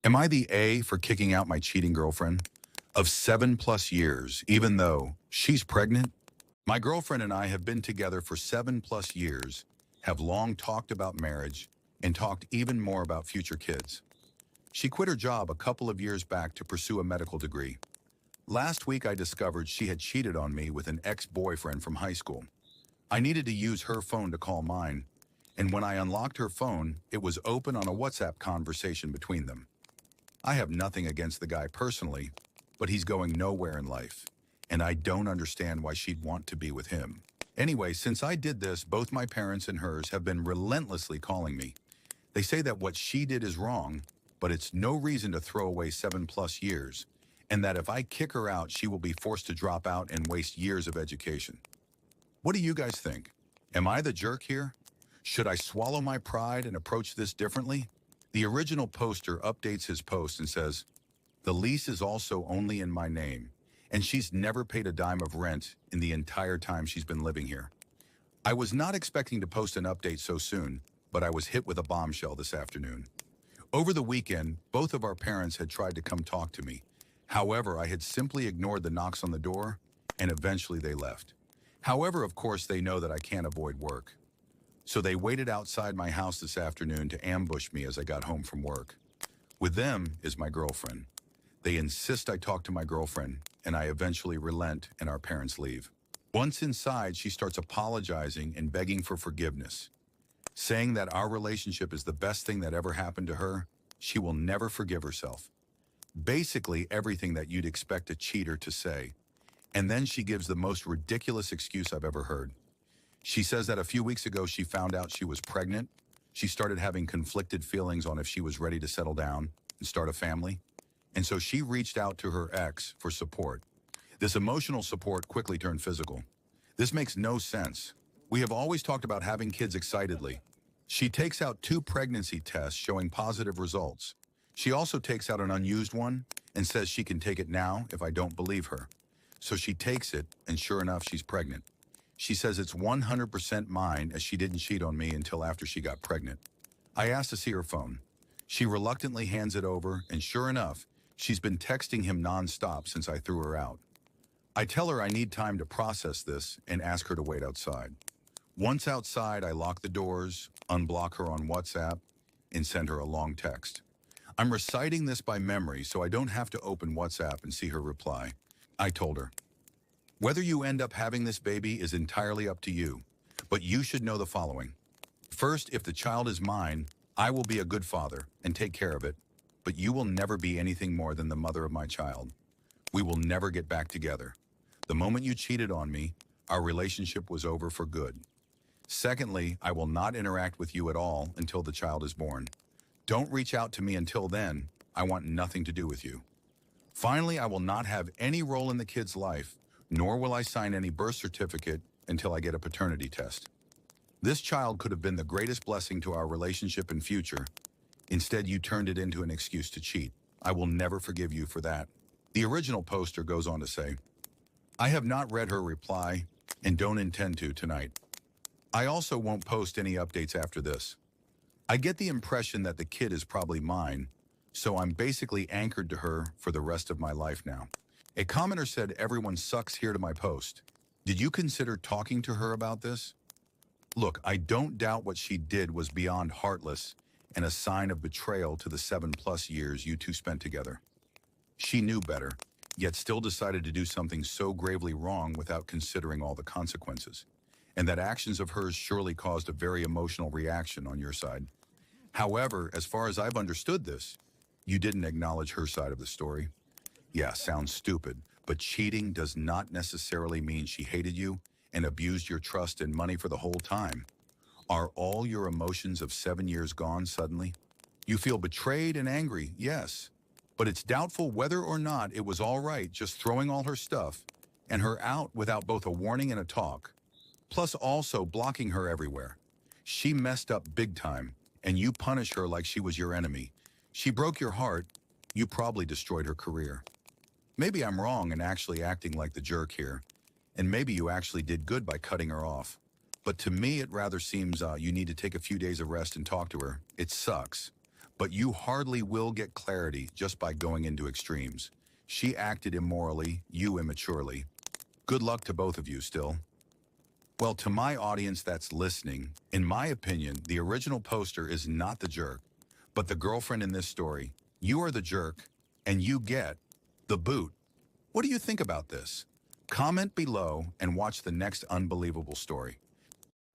Am I the A for kicking out my cheating girlfriend of 7+ years, even though she's pregnant? My girlfriend and I have been together for 7+ years, have long talked about marriage, and talked even more about future kids. She quit her job a couple of years back to pursue a medical degree. Last week, I discovered she had cheated on me with an ex-boyfriend from high school. I needed to use her phone to call mine, and when I unlocked her phone, it was open on a WhatsApp conversation between them. I have nothing against the guy personally, but he's going nowhere in life, and I don't understand why she'd want to be with him. Anyway, since I did this, both my parents and hers have been relentlessly calling me. They say that what she did is wrong, but it's no reason to throw away 7+ years, and that if I kick her out, she will be forced to drop out and waste years of education. What do you guys think? Am I the jerk here? Should I swallow my pride and approach this differently? The original poster updates his post and says, "The lease is also only in my name, and she's never paid a dime of rent in the entire time she's been living here." I was not expecting to post an update so soon, but I was hit with a bombshell this afternoon. Over the weekend, both of our parents had tried to come talk to me. However, I had simply ignored the knocks on the door, and eventually they left. However, of course, they know that I can't avoid work. So they waited outside my house this afternoon to ambush me as I got home from work. With them is my girlfriend. They insist I talk to my girlfriend, and I eventually relent and our parents leave. Once inside, she starts apologizing and begging for forgiveness, saying that our relationship is the best thing that ever happened to her. She will never forgive herself. Basically, everything that you'd expect a cheater to say. And then she gives the most ridiculous excuse I've ever heard. She says that a few weeks ago she found out she was pregnant. She started having conflicted feelings on if she was ready to settle down and start a family. And so she reached out to her ex for support. This emotional support quickly turned physical. This makes no sense. We have always talked about having kids excitedly. She takes out 2 pregnancy tests showing positive results. She also takes out an unused one and says she can take it now if I don't believe her. So she takes it, and sure enough, she's pregnant. She says it's 100% mine as she didn't cheat on me until after she got pregnant. I asked to see her phone. She reluctantly hands it over, and sure enough, she's been texting him nonstop since I threw her out. I tell her I need time to process this and ask her to wait outside. Once outside, I lock the doors, unblock her on WhatsApp, and send her a long text. I'm reciting this by memory so I don't have to open WhatsApp and see her reply. I told her, "Whether you end up having this baby is entirely up to you, but you should know the following. First, if the child is mine, I will be a good father and take care of it, but you will never be anything more than the mother of my child. We will never get back together. The moment you cheated on me, our relationship was over for good. Secondly, I will not interact with you at all until the child is born. Don't reach out to me until then. I want nothing to do with you. Finally, I will not have any role in the kid's life, nor will I sign any birth certificate until I get a paternity test. This child could have been the greatest blessing to our relationship and future. Instead, you turned it into an excuse to cheat. I will never forgive you for that." The original poster goes on to say, "I have not read her reply and don't intend to tonight. I also won't post any updates after this. I get the impression that the kid is probably mine, so I'm basically anchored to her for the rest of my life now." A commenter said, "Everyone sucks here" to my post. Did you consider talking to her about this? Look, I don't doubt what she did was beyond heartless and a sign of betrayal to the 7+ years you two spent together. She knew better, yet still decided to do something so gravely wrong without considering all the consequences. And that actions of hers surely caused a very emotional reaction on your side. However, as far as I've understood this, you didn't acknowledge her side of the story. Yeah, sounds stupid, but cheating does not necessarily mean she hated you and abused your trust and money for the whole time. Are all your emotions of 7 years gone suddenly? You feel betrayed and angry, yes, but it's doubtful whether or not it was all right just throwing all her stuff and her out without both a warning and a talk, plus also blocking her everywhere. She messed up big time, and you punish her like she was your enemy. She broke your heart, you probably destroyed her career. Maybe I'm wrong in actually acting like the jerk here, and maybe you actually did good by cutting her off. But to me, it rather seems you need to take a few days of rest and talk to her. It sucks, but you hardly will get clarity just by going into extremes. She acted immorally, you immaturely. Good luck to both of you still. Well, to my audience that's listening, in my opinion, the original poster is not the jerk, but the girlfriend in this story. You are the jerk, and you get the boot. What do you think about this? Comment below and watch the next unbelievable story.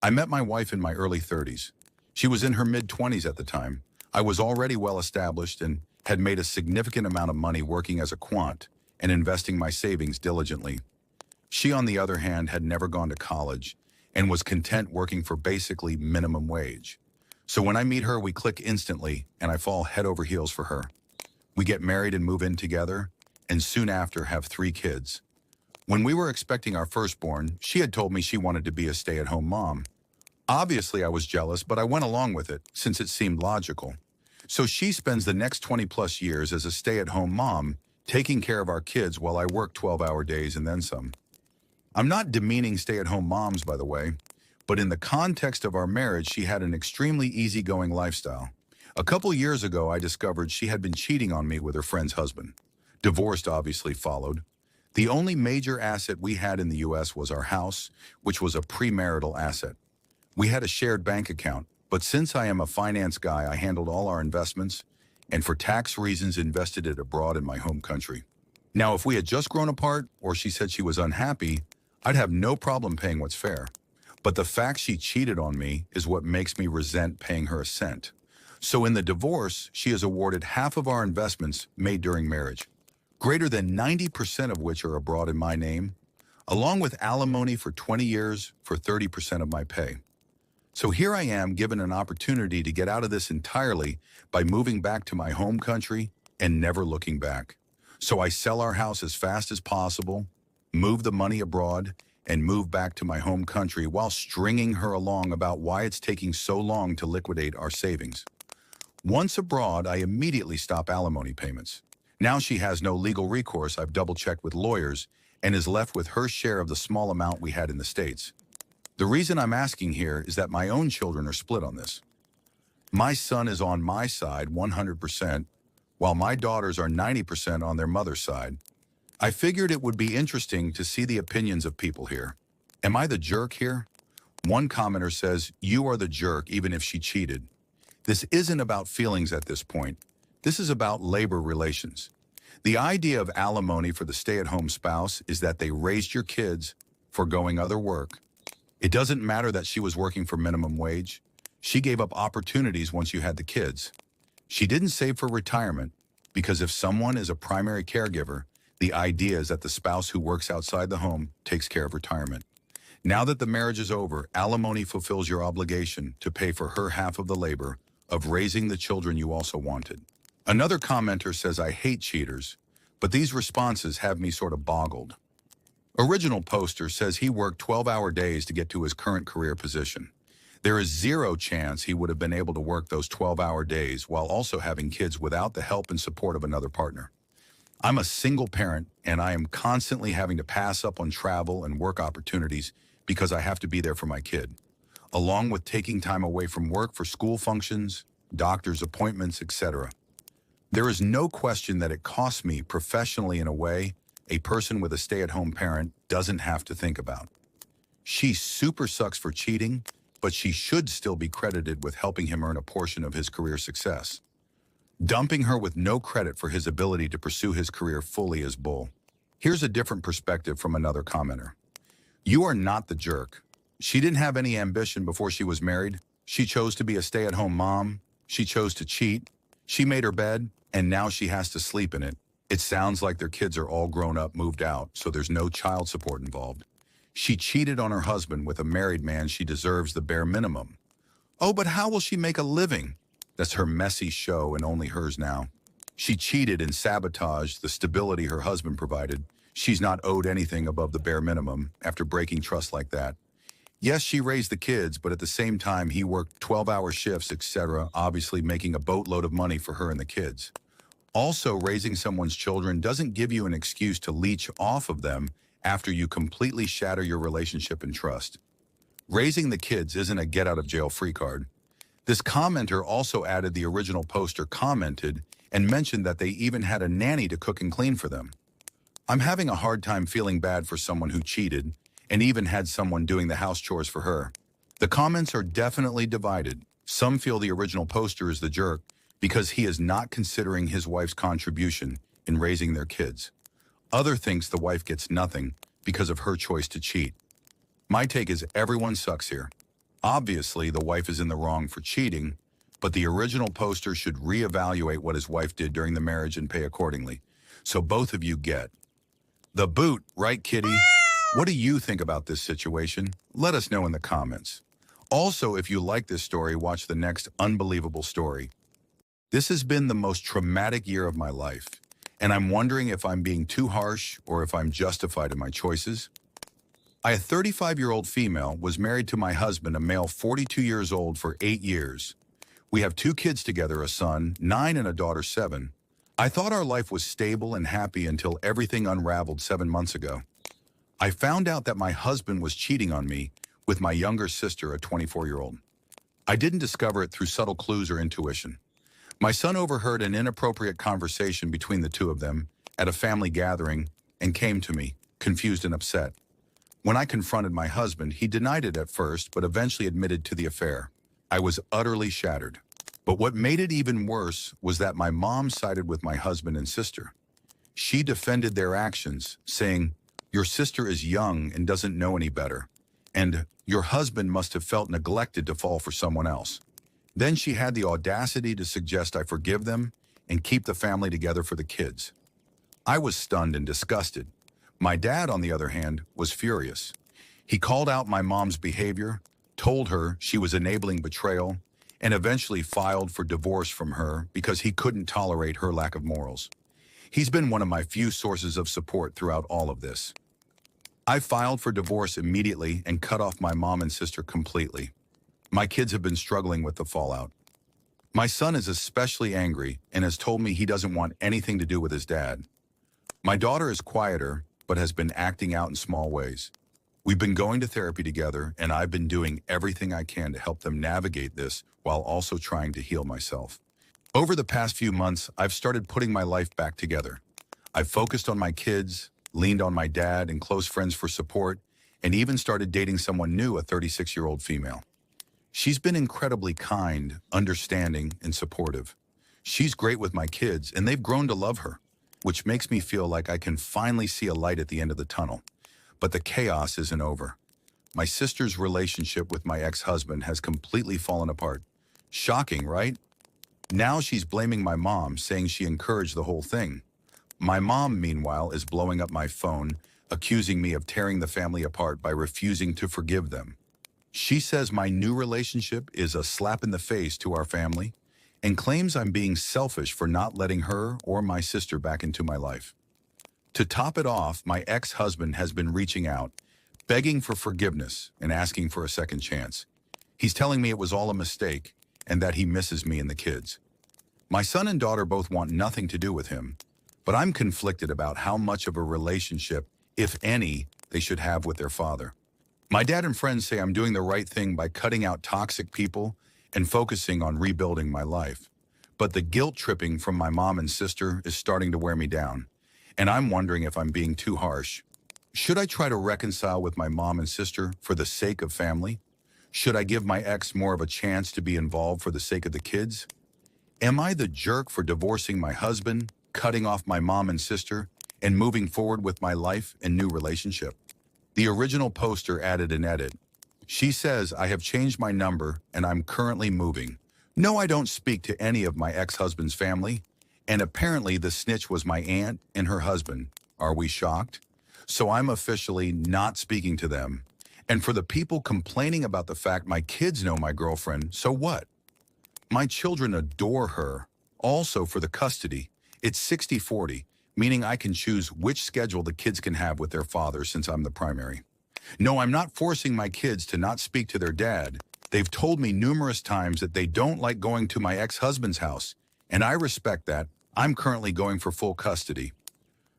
I met my wife in my early 30s. She was in her mid-20s at the time. I was already well established and had made a significant amount of money working as a quant and investing my savings diligently. She, on the other hand, had never gone to college and was content working for basically minimum wage. So when I meet her, we click instantly and I fall head over heels for her. We get married and move in together, and soon after have 3 kids. When we were expecting our firstborn, she had told me she wanted to be a stay-at-home mom. Obviously, I was jealous, but I went along with it since it seemed logical. So she spends the next 20-plus years as a stay-at-home mom, taking care of our kids while I work 12-hour days and then some. I'm not demeaning stay-at-home moms, by the way, but in the context of our marriage, she had an extremely easygoing lifestyle. A couple years ago, I discovered she had been cheating on me with her friend's husband. Divorce obviously followed. The only major asset we had in the U.S. was our house, which was a premarital asset. We had a shared bank account, but since I am a finance guy, I handled all our investments, and for tax reasons invested it abroad in my home country. Now, if we had just grown apart, or she said she was unhappy, I'd have no problem paying what's fair. But the fact she cheated on me is what makes me resent paying her a cent. So in the divorce, she is awarded half of our investments made during marriage, greater than 90% of which are abroad in my name, along with alimony for 20 years for 30% of my pay. So here I am given an opportunity to get out of this entirely by moving back to my home country and never looking back. So I sell our house as fast as possible, move the money abroad, and move back to my home country while stringing her along about why it's taking so long to liquidate our savings. Once abroad, I immediately stop alimony payments. Now she has no legal recourse. I've double-checked with lawyers and is left with her share of the small amount we had in the States. The reason I'm asking here is that my own children are split on this. My son is on my side 100%, while my daughters are 90% on their mother's side. I figured it would be interesting to see the opinions of people here. Am I the jerk here? One commenter says, you are the jerk even if she cheated. This isn't about feelings at this point. This is about labor relations. The idea of alimony for the stay-at-home spouse is that they raised your kids foregoing other work. It doesn't matter that she was working for minimum wage. She gave up opportunities once you had the kids. She didn't save for retirement because if someone is a primary caregiver, the idea is that the spouse who works outside the home takes care of retirement. Now that the marriage is over, alimony fulfills your obligation to pay for her half of the labor of raising the children you also wanted. Another commenter says, I hate cheaters, but these responses have me sort of boggled. Original poster says he worked 12-hour days to get to his current career position. There is zero chance he would have been able to work those 12-hour days while also having kids without the help and support of another partner. I'm a single parent, and I am constantly having to pass up on travel and work opportunities because I have to be there for my kid, along with taking time away from work for school functions, doctor's appointments, etc. There is no question that it costs me professionally in a way a person with a stay-at-home parent doesn't have to think about. She super sucks for cheating, but she should still be credited with helping him earn a portion of his career success. Dumping her with no credit for his ability to pursue his career fully is bull. Here's a different perspective from another commenter. You are not the jerk. She didn't have any ambition before she was married. She chose to be a stay-at-home mom. She chose to cheat. She made her bed, and now she has to sleep in it. It sounds like their kids are all grown up, moved out, so there's no child support involved. She cheated on her husband with a married man. She deserves the bare minimum. Oh, but how will she make a living? That's her messy show and only hers now. She cheated and sabotaged the stability her husband provided. She's not owed anything above the bare minimum after breaking trust like that. Yes, she raised the kids, but at the same time, he worked 12-hour shifts, etc., obviously making a boatload of money for her and the kids. Also, raising someone's children doesn't give you an excuse to leech off of them after you completely shatter your relationship and trust. Raising the kids isn't a get-out-of-jail-free card. This commenter also added the original poster commented and mentioned that they even had a nanny to cook and clean for them. I'm having a hard time feeling bad for someone who cheated and even had someone doing the house chores for her. The comments are definitely divided. Some feel the original poster is the jerk because he is not considering his wife's contribution in raising their kids. Other thinks the wife gets nothing because of her choice to cheat. My take is everyone sucks here. Obviously, the wife is in the wrong for cheating, but the original poster should reevaluate what his wife did during the marriage and pay accordingly. So both of you get the boot, right, kitty? What do you think about this situation? Let us know in the comments. Also, if you like this story, watch the next unbelievable story. This has been the most traumatic year of my life, and I'm wondering if I'm being too harsh or if I'm justified in my choices. A 35-year-old female was married to my husband, a male 42 years old, for 8 years. We have 2 kids together, a son, 9, and a daughter, 7. I thought our life was stable and happy until everything unraveled 7 months ago. I found out that my husband was cheating on me with my younger sister, a 24-year-old. I didn't discover it through subtle clues or intuition. My son overheard an inappropriate conversation between the two of them at a family gathering and came to me, confused and upset. When I confronted my husband, he denied it at first, but eventually admitted to the affair. I was utterly shattered. But what made it even worse was that my mom sided with my husband and sister. She defended their actions, saying, "Your sister is young and doesn't know any better, and your husband must have felt neglected to fall for someone else." Then she had the audacity to suggest I forgive them and keep the family together for the kids. I was stunned and disgusted. My dad, on the other hand, was furious. He called out my mom's behavior, told her she was enabling betrayal, and eventually filed for divorce from her because he couldn't tolerate her lack of morals. He's been one of my few sources of support throughout all of this. I filed for divorce immediately and cut off my mom and sister completely. My kids have been struggling with the fallout. My son is especially angry and has told me he doesn't want anything to do with his dad. My daughter is quieter, but has been acting out in small ways. We've been going to therapy together, and I've been doing everything I can to help them navigate this while also trying to heal myself. Over the past few months, I've started putting my life back together. I've focused on my kids, leaned on my dad and close friends for support, and even started dating someone new, a 36-year-old female. She's been incredibly kind, understanding, and supportive. She's great with my kids, and they've grown to love her, which makes me feel like I can finally see a light at the end of the tunnel. But the chaos isn't over. My sister's relationship with my ex-husband has completely fallen apart. Shocking, right? Now she's blaming my mom, saying she encouraged the whole thing. My mom, meanwhile, is blowing up my phone, accusing me of tearing the family apart by refusing to forgive them. She says my new relationship is a slap in the face to our family and claims I'm being selfish for not letting her or my sister back into my life. To top it off, my ex-husband has been reaching out, begging for forgiveness and asking for a second chance. He's telling me it was all a mistake and that he misses me and the kids. My son and daughter both want nothing to do with him, but I'm conflicted about how much of a relationship, if any, they should have with their father. My dad and friends say I'm doing the right thing by cutting out toxic people and focusing on rebuilding my life. But the guilt tripping from my mom and sister is starting to wear me down, and I'm wondering if I'm being too harsh. Should I try to reconcile with my mom and sister for the sake of family? Should I give my ex more of a chance to be involved for the sake of the kids? Am I the jerk for divorcing my husband, cutting off my mom and sister, and moving forward with my life and new relationship? The original poster added an edit. She says, "I have changed my number and I'm currently moving. No, I don't speak to any of my ex-husband's family. And apparently the snitch was my aunt and her husband. Are we shocked? So I'm officially not speaking to them. And for the people complaining about the fact my kids know my girlfriend, so what? My children adore her. Also for the custody, it's 60-40. Meaning I can choose which schedule the kids can have with their father since I'm the primary. No, I'm not forcing my kids to not speak to their dad. They've told me numerous times that they don't like going to my ex-husband's house, and I respect that. I'm currently going for full custody.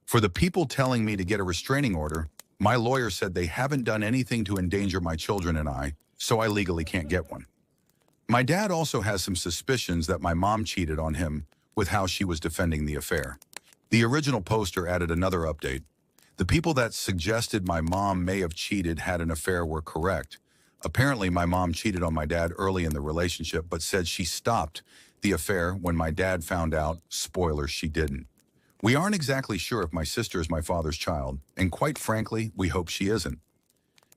For the people telling me to get a restraining order, my lawyer said they haven't done anything to endanger my children and I, so I legally can't get one. My dad also has some suspicions that my mom cheated on him with how she was defending the affair. The original poster added another update. The people that suggested my mom may have cheated had an affair were correct. Apparently, my mom cheated on my dad early in the relationship, but said she stopped the affair when my dad found out. Spoiler, she didn't. We aren't exactly sure if my sister is my father's child, and quite frankly, we hope she isn't.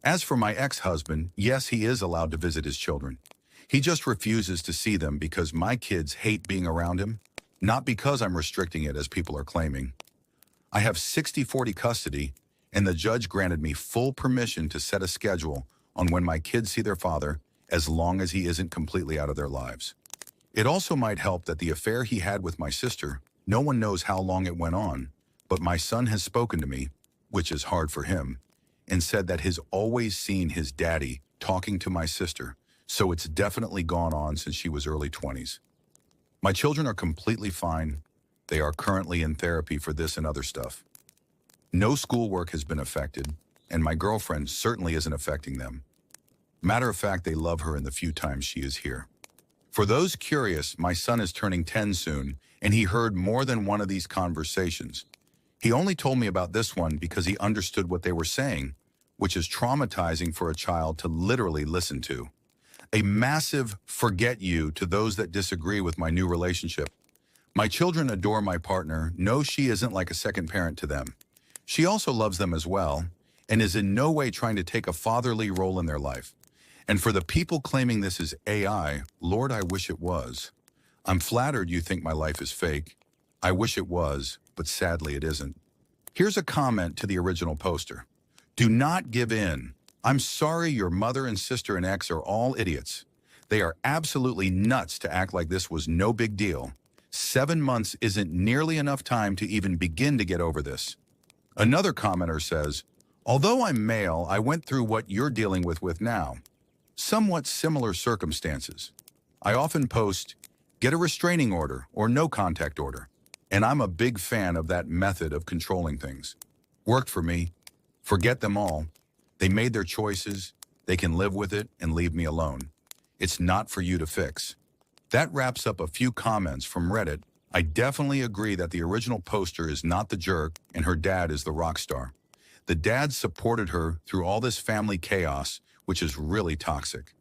As for my ex-husband, yes, he is allowed to visit his children. He just refuses to see them because my kids hate being around him, not because I'm restricting it as people are claiming. I have 60-40 custody, and the judge granted me full permission to set a schedule on when my kids see their father, as long as he isn't completely out of their lives. It also might help that the affair he had with my sister, no one knows how long it went on, but my son has spoken to me, which is hard for him, and said that he's always seen his daddy talking to my sister, so it's definitely gone on since she was early 20s. My children are completely fine. They are currently in therapy for this and other stuff. No schoolwork has been affected, and my girlfriend certainly isn't affecting them. Matter of fact, they love her in the few times she is here. For those curious, my son is turning 10 soon, and he heard more than one of these conversations. He only told me about this one because he understood what they were saying, which is traumatizing for a child to literally listen to. A massive forget you to those that disagree with my new relationship. My children adore my partner, know she isn't like a second parent to them. She also loves them as well, and is in no way trying to take a fatherly role in their life. And for the people claiming this is AI, Lord, I wish it was. I'm flattered you think my life is fake. I wish it was, but sadly it isn't. Here's a comment to the original poster. Do not give in. I'm sorry your mother and sister and ex are all idiots. They are absolutely nuts to act like this was no big deal. 7 months isn't nearly enough time to even begin to get over this. Another commenter says, although I'm male, I went through what you're dealing with now. Somewhat similar circumstances. I often post, get a restraining order or no contact order. And I'm a big fan of that method of controlling things. Worked for me. Forget them all. They made their choices. They can live with it and leave me alone. It's not for you to fix. That wraps up a few comments from Reddit. I definitely agree that the original poster is not the jerk and her dad is the rock star. The dad supported her through all this family chaos, which is really toxic.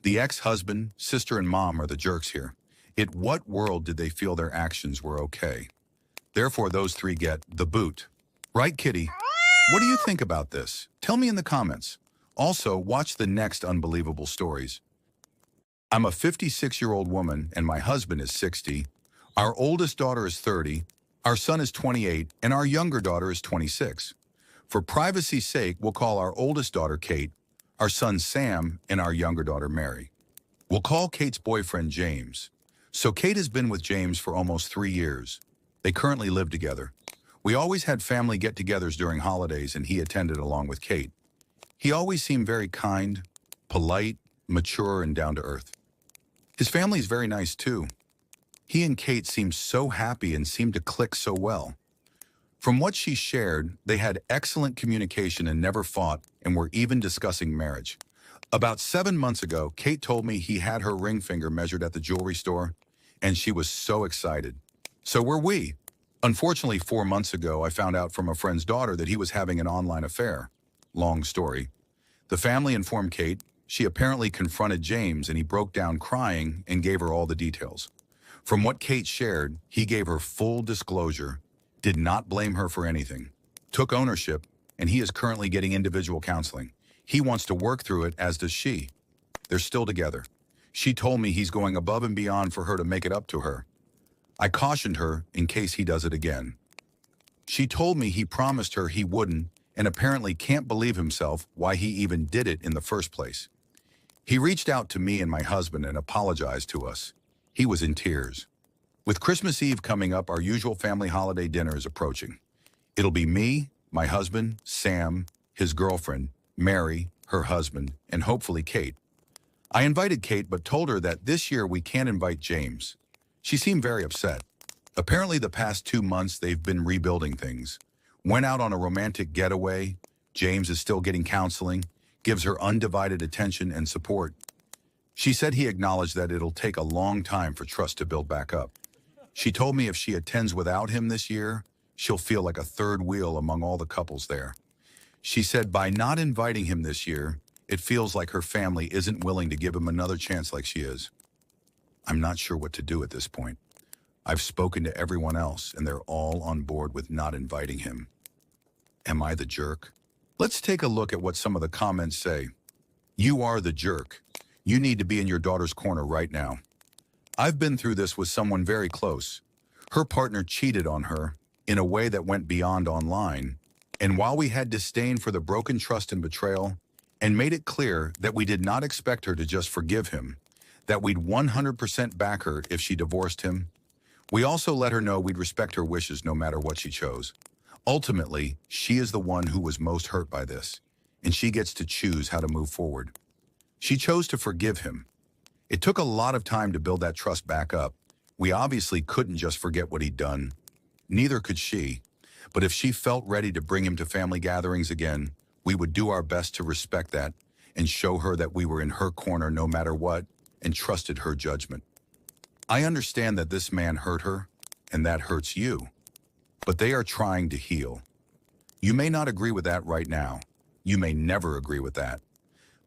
The ex-husband, sister, and mom are the jerks here. In what world did they feel their actions were okay? Therefore, those three get the boot. Right, Kitty? What do you think about this? Tell me in the comments. Also, watch the next unbelievable stories. I'm a 56-year-old woman and my husband is 60. Our oldest daughter is 30, our son is 28, and our younger daughter is 26. For privacy's sake, we'll call our oldest daughter Kate, our son Sam, and our younger daughter Mary. We'll call Kate's boyfriend James. So Kate has been with James for almost 3 years. They currently live together. We always had family get-togethers during holidays and he attended along with Kate. He always seemed very kind, polite, mature, and down-to-earth. His family is very nice too. He and Kate seemed so happy and seemed to click so well. From what she shared, they had excellent communication and never fought and were even discussing marriage. About 7 months ago, Kate told me he had her ring finger measured at the jewelry store, and she was so excited. So were we. Unfortunately, 4 months ago, I found out from a friend's daughter that he was having an online affair. Long story. The family informed Kate. She apparently confronted James and he broke down crying and gave her all the details. From what Kate shared, he gave her full disclosure, did not blame her for anything, took ownership, and he is currently getting individual counseling. He wants to work through it, as does she. They're still together. She told me he's going above and beyond for her to make it up to her. I cautioned her in case he does it again. She told me he promised her he wouldn't and apparently can't believe himself why he even did it in the first place. He reached out to me and my husband and apologized to us. He was in tears. With Christmas Eve coming up, our usual family holiday dinner is approaching. It'll be me, my husband, Sam, his girlfriend, Mary, her husband, and hopefully Kate. I invited Kate but told her that this year we can't invite James. She seemed very upset. Apparently the past 2 months they've been rebuilding things. Went out on a romantic getaway. James is still getting counseling, gives her undivided attention and support. She said he acknowledged that it'll take a long time for trust to build back up. She told me if she attends without him this year, she'll feel like a third wheel among all the couples there. She said by not inviting him this year, it feels like her family isn't willing to give him another chance like she is. I'm not sure what to do at this point. I've spoken to everyone else, and they're all on board with not inviting him. Am I the jerk? Let's take a look at what some of the comments say. You are the jerk. You need to be in your daughter's corner right now. I've been through this with someone very close. Her partner cheated on her in a way that went beyond online, and while we had disdain for the broken trust and betrayal, and made it clear that we did not expect her to just forgive him, that we'd 100% back her if she divorced him, we also let her know we'd respect her wishes no matter what she chose. Ultimately, she is the one who was most hurt by this, and she gets to choose how to move forward. She chose to forgive him. It took a lot of time to build that trust back up. We obviously couldn't just forget what he'd done. Neither could she. But if she felt ready to bring him to family gatherings again, we would do our best to respect that and show her that we were in her corner no matter what and trusted her judgment. I understand that this man hurt her, and that hurts you. But they are trying to heal. You may not agree with that right now. You may never agree with that.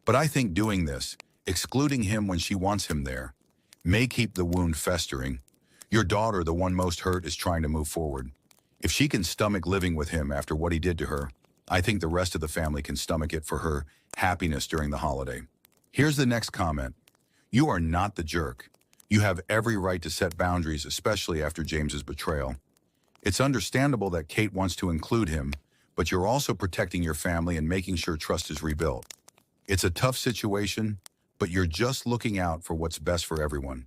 But I think doing this, excluding him when she wants him there, may keep the wound festering. Your daughter, the one most hurt, is trying to move forward. If she can stomach living with him after what he did to her, I think the rest of the family can stomach it for her happiness during the holiday. Here's the next comment. You are not the jerk. You have every right to set boundaries, especially after James's betrayal. It's understandable that Kate wants to include him, but you're also protecting your family and making sure trust is rebuilt. It's a tough situation, but you're just looking out for what's best for everyone.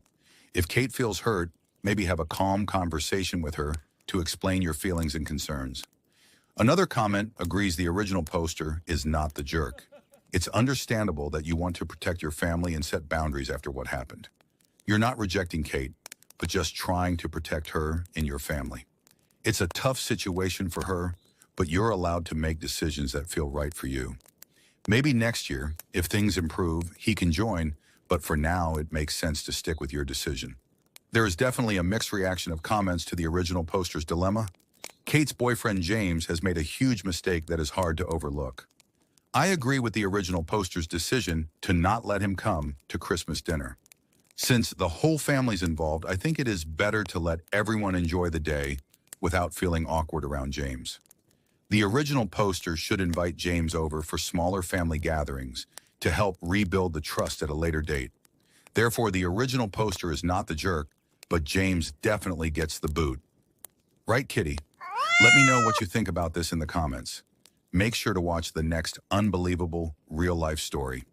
If Kate feels hurt, maybe have a calm conversation with her to explain your feelings and concerns. Another comment agrees the original poster is not the jerk. It's understandable that you want to protect your family and set boundaries after what happened. You're not rejecting Kate, but just trying to protect her and your family. It's a tough situation for her, but you're allowed to make decisions that feel right for you. Maybe next year, if things improve, he can join, but for now, it makes sense to stick with your decision. There is definitely a mixed reaction of comments to the original poster's dilemma. Kate's boyfriend James has made a huge mistake that is hard to overlook. I agree with the original poster's decision to not let him come to Christmas dinner. Since the whole family's involved, I think it is better to let everyone enjoy the day without feeling awkward around James. The original poster should invite James over for smaller family gatherings to help rebuild the trust at a later date. Therefore, the original poster is not the jerk, but James definitely gets the boot. Right, Kitty? Let me know what you think about this in the comments. Make sure to watch the next unbelievable real-life story.